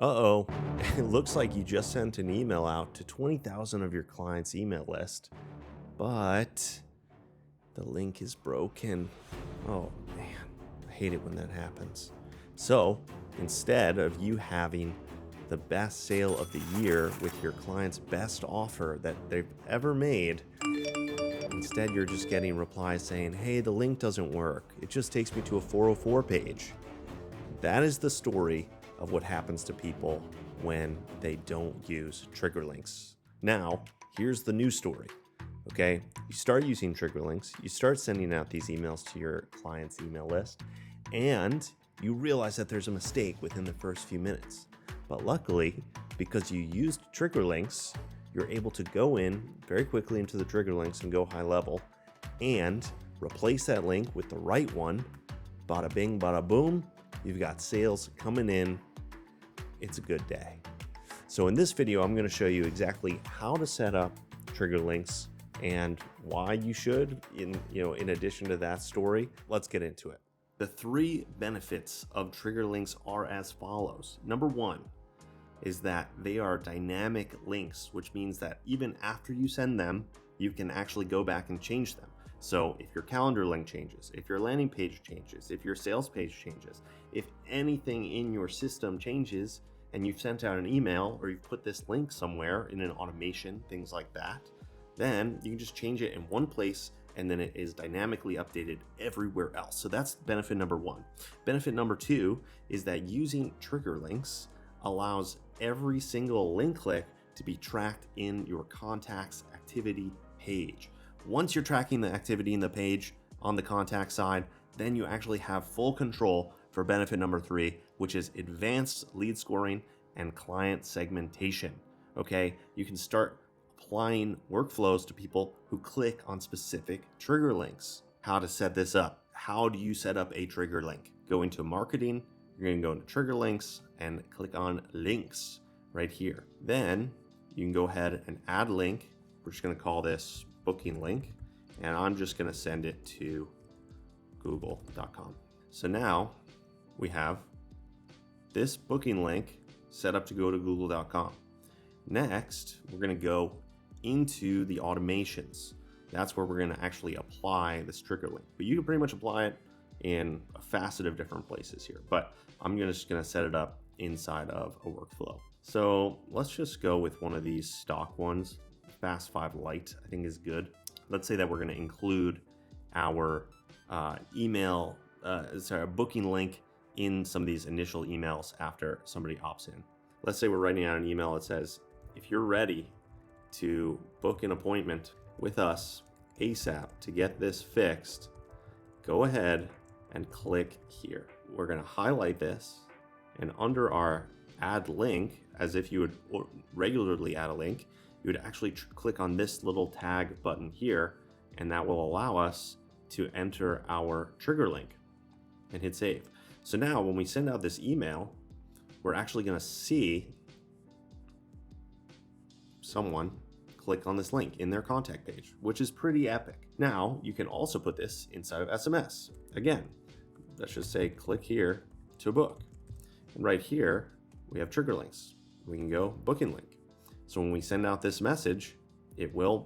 Uh-oh, it looks like you just sent an email out to 20,000 of your clients' email list, but the link is broken. Oh man, I hate it when that happens. So instead of you having the best sale of the year with your client's best offer that they've ever made, instead you're just getting replies saying, hey, the link doesn't work. It just takes me to a 404 page. That is the story of what happens to people when they don't use trigger links. Now, here's the new story. Okay, you start using trigger links, you start sending out these emails to your client's email list, and you realize that there's a mistake within the first few minutes. But luckily, because you used trigger links, you're able to go in very quickly into the trigger links and GoHighLevel and replace that link with the right one. Bada bing, bada boom. You've got sales coming in. It's a good day. So in this video, I'm going to show you exactly how to set up trigger links and why you should, in addition to that story. Let's get into it. The 3 benefits of trigger links are as follows. Number 1 is that they are dynamic links, which means that even after you send them, you can actually go back and change them. So if your calendar link changes, if your landing page changes, if your sales page changes, if anything in your system changes and you've sent out an email or you've put this link somewhere in an automation, things like that, then you can just change it in one place and then it is dynamically updated everywhere else. So that's benefit number 1. Benefit number 2 is that using trigger links allows every single link click to be tracked in your contacts activity page. Once you're tracking the activity in the page on the contact side, then you actually have full control for benefit number 3, which is advanced lead scoring and client segmentation. Okay, you can start applying workflows to people who click on specific trigger links. How to set this up? How do you set up a trigger link? Go into marketing, you're going to go into trigger links and click on links right here. Then you can go ahead and add link. We're just going to call this booking link, and I'm just going to send it to google.com. So now we have this booking link set up to go to google.com. Next, we're going to go into the automations. That's where we're going to actually apply this trigger link. But you can pretty much apply it in a facet of different places here. But I'm just going to set it up inside of a workflow. So let's just go with one of these stock ones. Fast 5 Lite, I think, is good. Let's say that we're going to include our booking link in some of these initial emails after somebody opts in. Let's say we're writing out an email that says, if you're ready to book an appointment with us ASAP to get this fixed, go ahead and click here. We're going to highlight this, and under our add link, as if you would regularly add a link, you would actually click on this little tag button here, and that will allow us to enter our trigger link and hit save. So now when we send out this email, we're actually going to see someone click on this link in their contact page, which is pretty epic. Now you can also put this inside of SMS. Again, let's just say click here to book. And right here, we have trigger links. We can go booking link. So when we send out this message, it will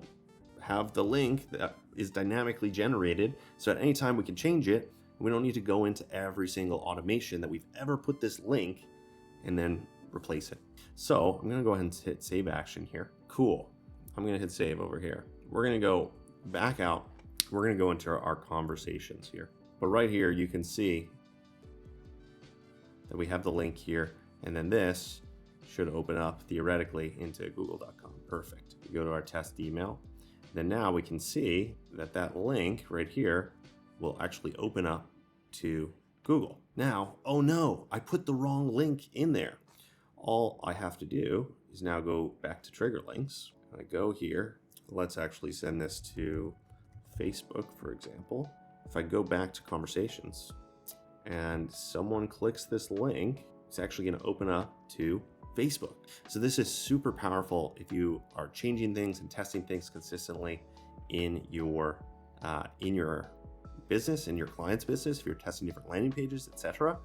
have the link that is dynamically generated. So at any time we can change it. We don't need to go into every single automation that we've ever put this link and then replace it. So I'm going to go ahead and hit save action here. Cool. I'm going to hit save over here. We're going to go back out. We're going to go into our conversations here. But right here, you can see that we have the link here. And then this should open up theoretically into google.com. Perfect. We go to our test email. Then now we can see that that link right here will actually open up to Google. Now, oh no, I put the wrong link in there. All I have to do is now go back to trigger links. I go here. Let's actually send this to Facebook, for example. If I go back to conversations and someone clicks this link, it's actually going to open up to Facebook. So this is super powerful if you are changing things and testing things consistently in your business, in your client's business, if you're testing different landing pages, etc.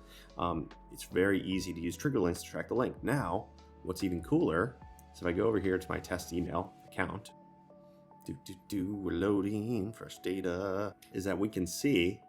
It's very easy to use trigger links to track the link. Now, what's even cooler is if I go over here to my test email account, we're loading fresh data, is that we can see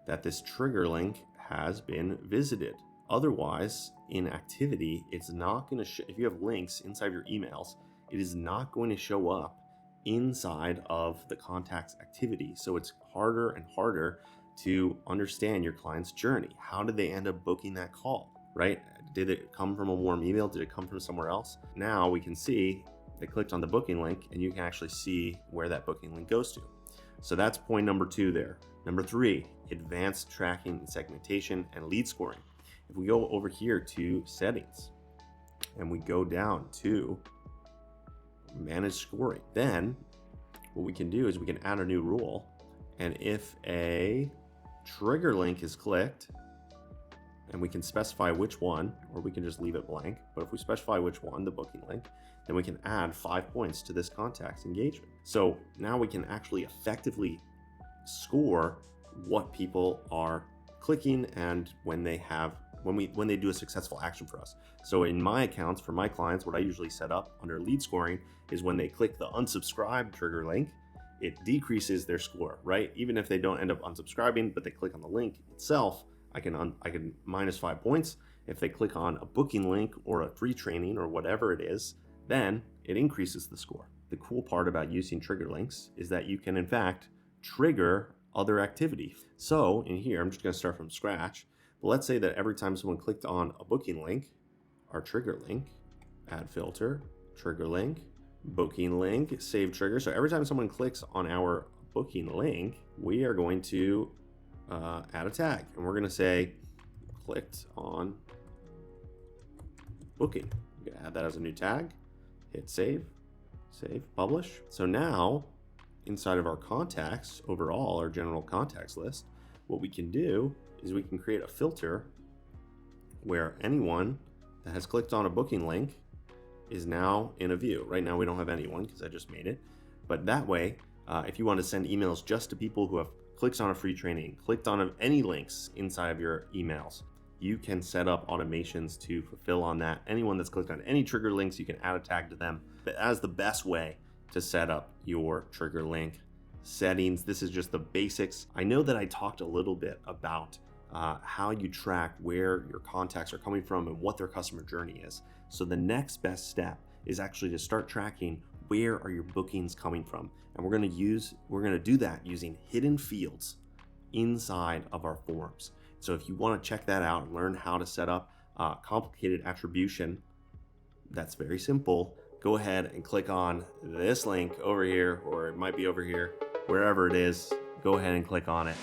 that this trigger link has been visited. Otherwise, in activity, it's not going to if you have links inside your emails, it is not going to show up inside of the contacts activity. So it's harder and harder to understand your client's journey. How did they end up booking that call, right? Did it come from a warm email? Did it come from somewhere else? Now we can see they clicked on the booking link, and you can actually see where that booking link goes to. So that's point number 2 there. Number 3, advanced tracking and segmentation and lead scoring. If we go over here to settings and we go down to manage scoring, then what we can do is we can add a new rule. And if a trigger link is clicked, and we can specify which one, or we can just leave it blank, but if we specify which one, the booking link, then we can add 5 points to this contact's engagement. So now we can actually effectively score what people are clicking and when they do a successful action for us. So in my accounts, for my clients, what I usually set up under lead scoring is when they click the unsubscribe trigger link, it decreases their score, right? Even if they don't end up unsubscribing, but they click on the link itself, I can minus 5 points. If they click on a booking link or a free training or whatever it is, then it increases the score. The cool part about using trigger links is that you can in fact trigger other activity. So in here, I'm just going to start from scratch. But let's say that every time someone clicked on a booking link, our trigger link, add filter, trigger link, booking link, save trigger. So every time someone clicks on our booking link, we are going to add a tag, and we're going to say clicked on booking. I'm going to add that as a new tag, hit save, publish. So now inside of our contacts overall, our general contacts list, what we can do is we can create a filter where anyone that has clicked on a booking link is now in a view. Right now we don't have anyone because I just made it, but that way if you want to send emails just to people who have clicked on a free training, clicked on any links inside of your emails, you can set up automations to fulfill on that. Anyone that's clicked on any trigger links, you can add a tag to them. But as the best way to set up your trigger link settings, this is just the basics. I know that I talked a little bit about how you track where your contacts are coming from and what their customer journey is. So the next best step is actually to start tracking where are your bookings coming from. And we're going to do that using hidden fields inside of our forms. So if you want to check that out and learn how to set up complicated attribution, that's very simple. Go ahead and click on this link over here, or it might be over here, wherever it is. Go ahead and click on it.